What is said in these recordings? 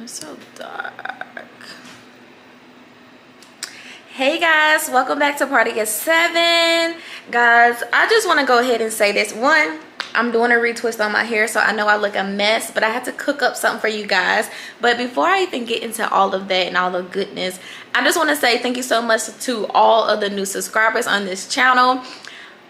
It's so dark. Hey guys, welcome back to Party at 7. Guys, I just want to go ahead and say this. One, I'm doing a retwist on my hair, so I know I look a mess, but I had to cook up something for you guys. But before I even get into all of that and all the goodness, I just want to say thank you so much to all of the new subscribers on this channel.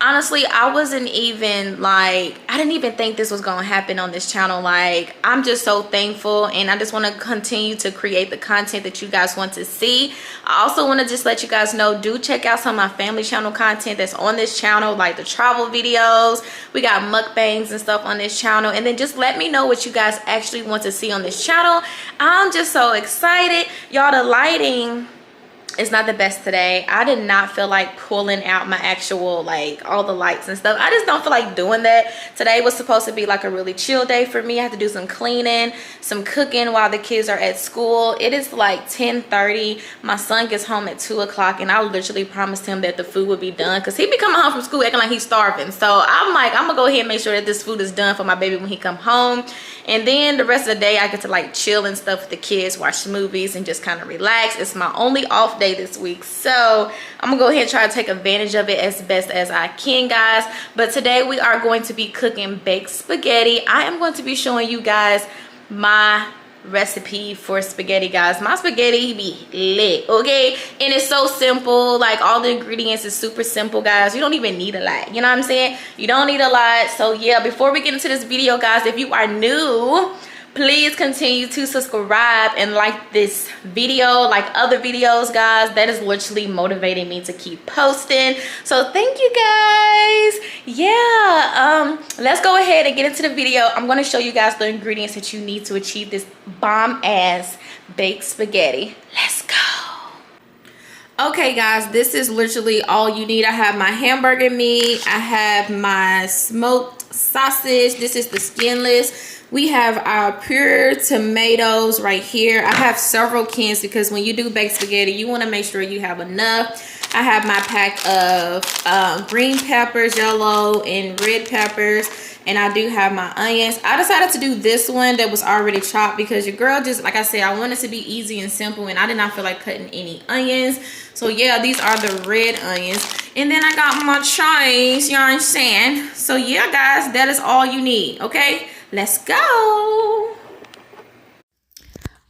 Honestly, I wasn't even like, I didn't even think this was gonna happen on this channel. Like, I'm just so thankful, and I just want to continue to create the content that you guys want to see. I also want to just let you guys know, do check out some of my family channel content that's on this channel, like the travel videos. We got mukbangs and stuff on this channel, and then just let me know what you guys actually want to see on this channel. I'm just so excited. Y'all, the lighting it's not the best today. I did not feel like pulling out my actual, like, all the lights and stuff. I just don't feel like doing that. Today was supposed to be like a really chill day for me. I have to do some cleaning, some cooking while the kids are at school. It is like 10:30. My son gets home at 2 o'clock, and I literally promised him that the food would be done because he be coming home from school acting like he's starving. So I'm like, I'm gonna go ahead and make sure that this food is done for my baby when he come home. And then the rest of the day I get to like chill and stuff with the kids, watch movies, and just kind of relax. It's my only off day this week, so I'm gonna go ahead and try to take advantage of it as best as I can, guys. But today we are going to be cooking baked spaghetti. I am going to be showing you guys my recipe for spaghetti, guys. My spaghetti be lit, okay? And it's so simple. Like, all the ingredients is super simple, guys. You don't even need a lot, you know what I'm saying? You don't need a lot. So yeah, before we get into this video, guys, if you are new, please continue to subscribe and like this video, like other videos, guys. That is literally motivating me to keep posting. So thank you, guys. Yeah, let's go ahead and get into the video. I'm going to show you guys the ingredients that you need to achieve this bomb ass baked spaghetti. Let's go. Okay, guys, this is literally all you need. I have my hamburger meat, I have my smoked sausage. This is the skinless. We have our pure tomatoes right here. I have several cans because when you do baked spaghetti, you want to make sure you have enough. I have my pack of green peppers, yellow and red peppers, and I do have my onions. I decided to do this one that was already chopped because your girl just, like I said, I want it to be easy and simple, and I did not feel like cutting any onions. So yeah, these are the red onions. And then I got my chives, you know what I'm saying? So yeah, guys, that is all you need, okay? Let's go.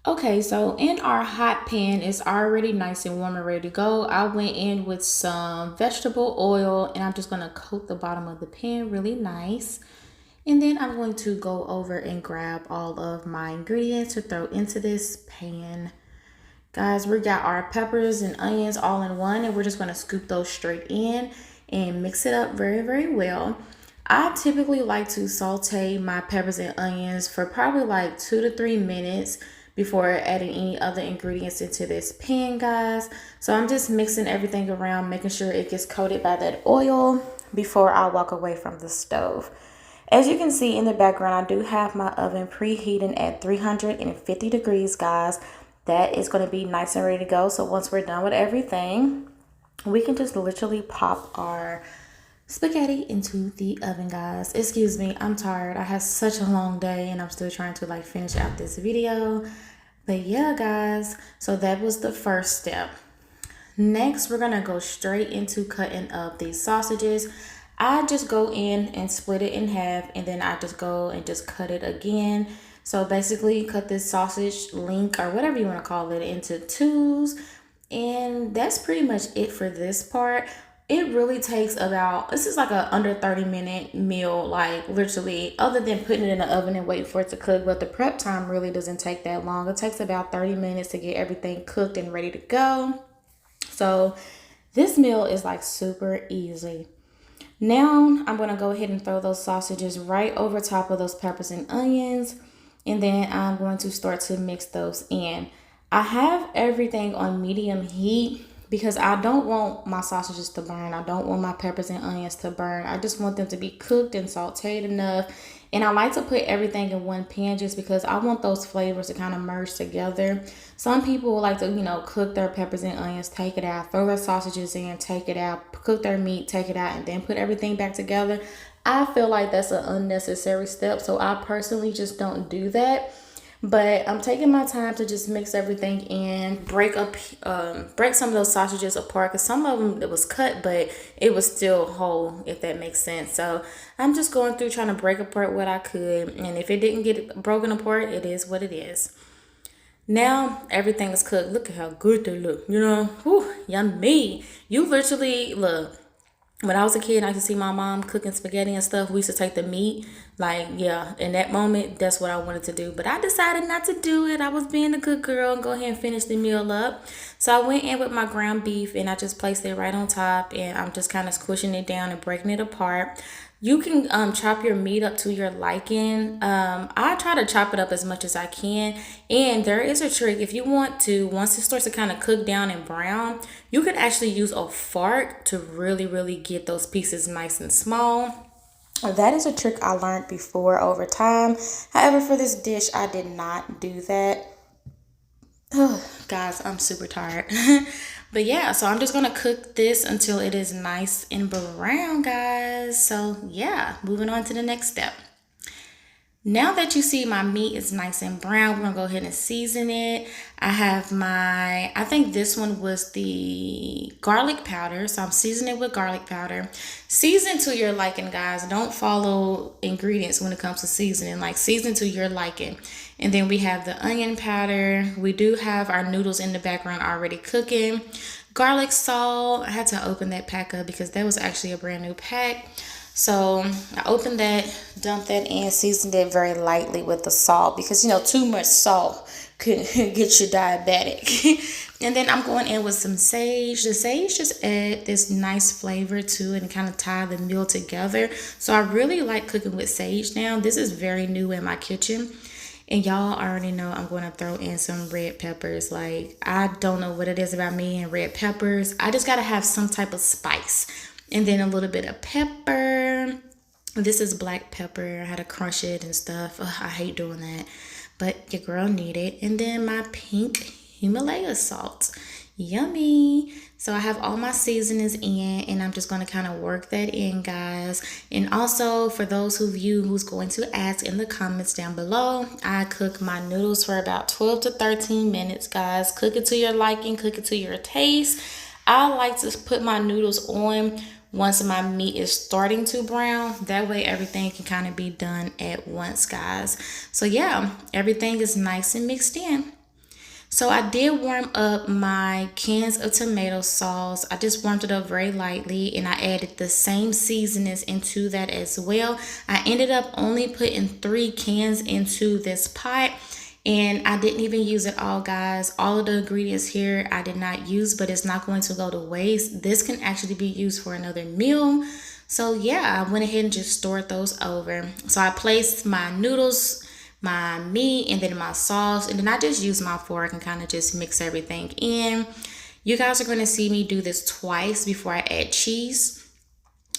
Okay, so in our hot pan, it's already nice and warm and ready to go. I went in with some vegetable oil, and I'm just going to coat the bottom of the pan really nice. And then I'm going to go over and grab all of my ingredients to throw into this pan. Guys, we got our peppers and onions all in one, and we're just going to scoop those straight in and mix it up very, very well. I typically like to saute my peppers and onions for probably like 2 to 3 minutes before adding any other ingredients into this pan, guys. So I'm just mixing everything around, making sure it gets coated by that oil before I walk away from the stove. As you can see in the background, I do have my oven preheating at 350 degrees, guys. That is going to be nice and ready to go. So once we're done with everything, we can just literally pop our spaghetti into the oven, guys. Excuse me, I'm tired. I had such a long day, and I'm still trying to like finish out this video. But yeah, guys, so that was the first step. Next, we're gonna go straight into cutting up these sausages. I just go in and split it in half, and then I just go and just cut it again. So basically cut this sausage link, or whatever you want to call it, into twos. And that's pretty much it for this part. It really takes about, this is like a under 30-minute meal, like literally, other than putting it in the oven and waiting for it to cook. But the prep time really doesn't take that long. It takes about 30 minutes to get everything cooked and ready to go. So this meal is like super easy. Now I'm going to go ahead and throw those sausages right over top of those peppers and onions. And then I'm going to start to mix those in. I have everything on medium heat because I don't want my sausages to burn. I don't want my peppers and onions to burn. I just want them to be cooked and sauteed enough. And I like to put everything in one pan just because I want those flavors to kind of merge together. Some people like to, you know, cook their peppers and onions, take it out, throw their sausages in, take it out, cook their meat, take it out, and then put everything back together. I feel like that's an unnecessary step, so I personally just don't do that. But I'm taking my time to just mix everything in, break some of those sausages apart, because some of them it was cut, but it was still whole, if that makes sense. So I'm just going through trying to break apart what I could, and if it didn't get broken apart, it is what it is. Now everything is cooked. Look at how good they look. You know, whew, yummy. You literally look. When I was a kid, I used to see my mom cooking spaghetti and stuff. We used to take the meat. Like, yeah, in that moment, that's what I wanted to do. But I decided not to do it. I was being a good girl and go ahead and finish the meal up. So I went in with my ground beef and I just placed it right on top. And I'm just kind of squishing it down and breaking it apart. You can chop your meat up to your liking. I try to chop it up as much as I can. And there is a trick. If you want to, once it starts to kind of cook down and brown, you can actually use a fork to really, really get those pieces nice and small. That is a trick I learned before over time. However, for this dish, I did not do that. Oh, guys, I'm super tired. But yeah, so I'm just gonna cook this until it is nice and brown, guys. So yeah, moving on to the next step. Now that you see my meat is nice and brown, we're gonna go ahead and season it. I have I think this one was the garlic powder. So I'm seasoning it with garlic powder. Season to your liking, guys. Don't follow ingredients when it comes to seasoning. Like, season to your liking. And then we have the onion powder. We do have our noodles in the background already cooking. Garlic salt. I had to open that pack up because that was actually a brand new pack. So I opened that, dumped that in, seasoned it very lightly with the salt because, you know, too much salt could get you diabetic. And then I'm going in with some sage. The sage just add this nice flavor to it and kind of tie the meal together. So I really like cooking with sage now. This is very new in my kitchen. And y'all already know I'm going to throw in some red peppers. Like, I don't know what it is about me and red peppers. I just got to have some type of spice. And then a little bit of pepper. This is black pepper. I had to crush it and stuff. Ugh, I hate doing that. But your girl need it. And then my pink Himalaya salt. Yummy. So I have all my seasonings in. And I'm just going to kind of work that in, guys. And also, for those of you who's going to ask in the comments down below, I cook my noodles for about 12 to 13 minutes, guys. Cook it to your liking. Cook it to your taste. I like to put my noodles on once my meat is starting to brown. That way everything can kind of be done at once, guys. So yeah, everything is nice and mixed in. So I did warm up my cans of tomato sauce. I just warmed it up very lightly and I added the same seasonings into that as well. I ended up only putting 3 cans into this pot. And I didn't even use it all, guys. All of the ingredients here I did not use, but it's not going to go to waste. This can actually be used for another meal. So yeah, I went ahead and just stored those over. So I placed my noodles, my meat, and then my sauce. And then I just used my fork and kind of just mix everything in. You guys are going to see me do this twice before I add cheese.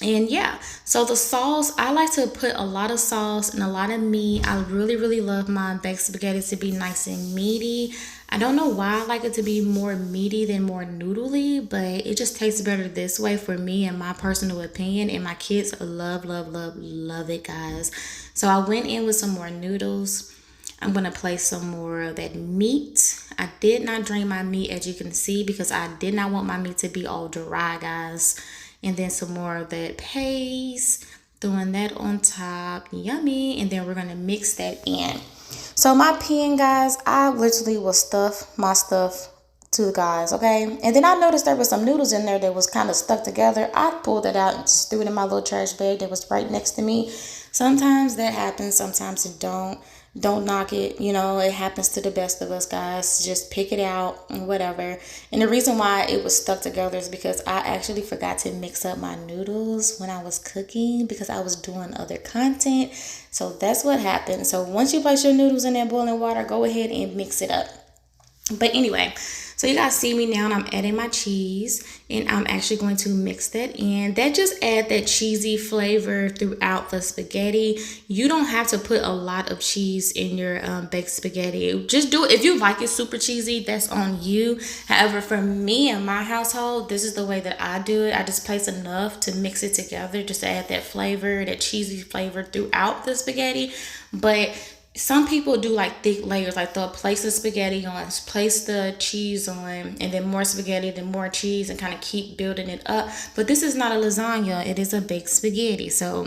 And yeah, so the sauce, I like to put a lot of sauce and a lot of meat. I really, really love my baked spaghetti to be nice and meaty. I don't know why I like it to be more meaty than more noodly, but it just tastes better this way for me in my personal opinion. And my kids love, love, love, love it, guys. So I went in with some more noodles. I'm going to place some more of that meat. I did not drain my meat, as you can see, because I did not want my meat to be all dry, guys. And then some more of that paste, throwing that on top. Yummy. And then we're going to mix that in. So my pan, guys, I literally will stuff my stuff to the guys, okay? And then I noticed there was some noodles in there that was kind of stuck together. I pulled it out and just threw it in my little trash bag that was right next to me. Sometimes that happens. Sometimes it don't. Don't knock it. You know, it happens to the best of us, guys. Just pick it out and whatever. And the reason why it was stuck together is because I actually forgot to mix up my noodles when I was cooking because I was doing other content. So that's what happened. So once you place your noodles in that boiling water, go ahead and mix it up. But anyway, so you guys see me now and I'm adding my cheese and I'm actually going to mix that in. That just add that cheesy flavor throughout the spaghetti. You don't have to put a lot of cheese in your baked spaghetti. Just do it. If you like it super cheesy, that's on you. However, for me and my household, this is the way that I do it. I just place enough to mix it together just to add that flavor, that cheesy flavor throughout the spaghetti. But some people do like thick layers, like they'll place the spaghetti on, place the cheese on, and then more spaghetti, then more cheese, and kind of keep building it up. But this is not a lasagna, it is a baked spaghetti. So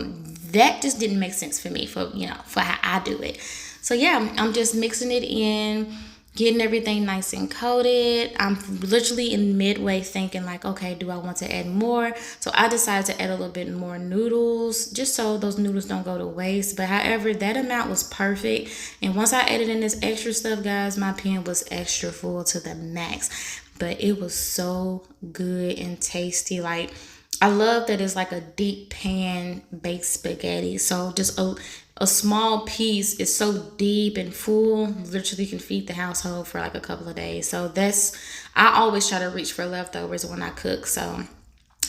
that just didn't make sense for me, for for how I do it. So yeah, I'm just mixing it in, getting everything nice and coated. I'm literally in midway thinking like, okay, do I want to add more? So I decided to add a little bit more noodles, just so those noodles don't go to waste. But however, that amount was perfect. And once I added in this extra stuff, guys, my pan was extra full to the max. But it was so good and tasty. Like, I love that it's like a deep pan baked spaghetti. So just a small piece is so deep and full, literally can feed the household for like a couple of days. So I always try to reach for leftovers when I cook. So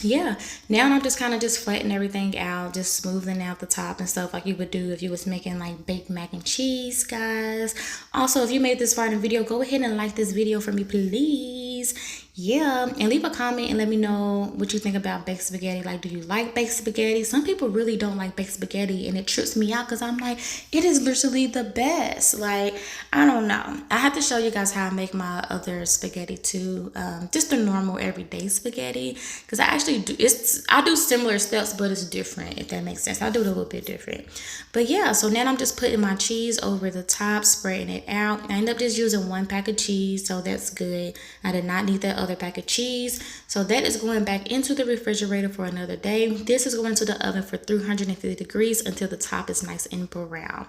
yeah, now I'm just kind of just flattening everything out, just smoothing out the top and stuff like you would do if you was making like baked mac and cheese, guys. Also, if you made this far in the video, go ahead and like this video for me, please. Yeah, and leave a comment and let me know what you think about baked spaghetti. Like, do you like baked spaghetti? Some people really don't like baked spaghetti, and it trips me out because I'm like, it is literally the best. Like, I don't know. I have to show you guys how I make my other spaghetti too. Just the normal everyday spaghetti, because I do similar steps, but it's different, if that makes sense. I do it a little bit different. But yeah, so now I'm just putting my cheese over the top, spreading it out. I end up just using 1 pack of cheese, so that's good. I did not need that other pack of cheese. So that is going back into the refrigerator for another day. This is going to the oven for 350 degrees until the top is nice and brown.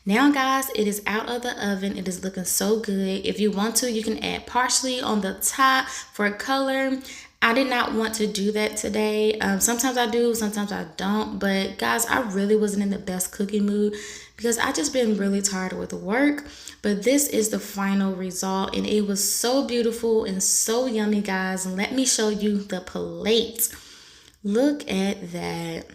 Now, guys, it is out of the oven. It is looking so good. If you want to, you can add parsley on the top for color. I did not want to do that today. Sometimes I do, sometimes I don't. But guys, I really wasn't in the best cooking mood because I just been really tired with work. But this is the final result, and it was so beautiful and so yummy, guys. And let me show you the plate. Look at that.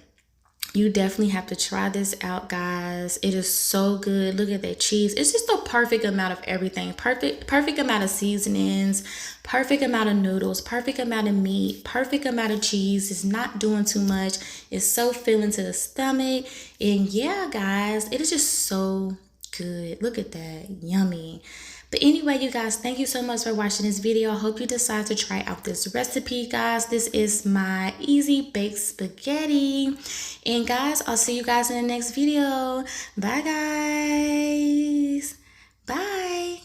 You definitely have to try this out, guys. It is so good. Look at that cheese. It's just a perfect amount of everything. Perfect amount of seasonings, perfect amount of noodles, perfect amount of meat, perfect amount of cheese. It's not doing too much. It's so filling to the stomach. And yeah, guys, it is just so good. Look at that. Yummy. But anyway, you guys, thank you so much for watching this video. I hope you decide to try out this recipe, guys. This is my easy baked spaghetti. And guys, I'll see you guys in the next video. Bye, guys. Bye.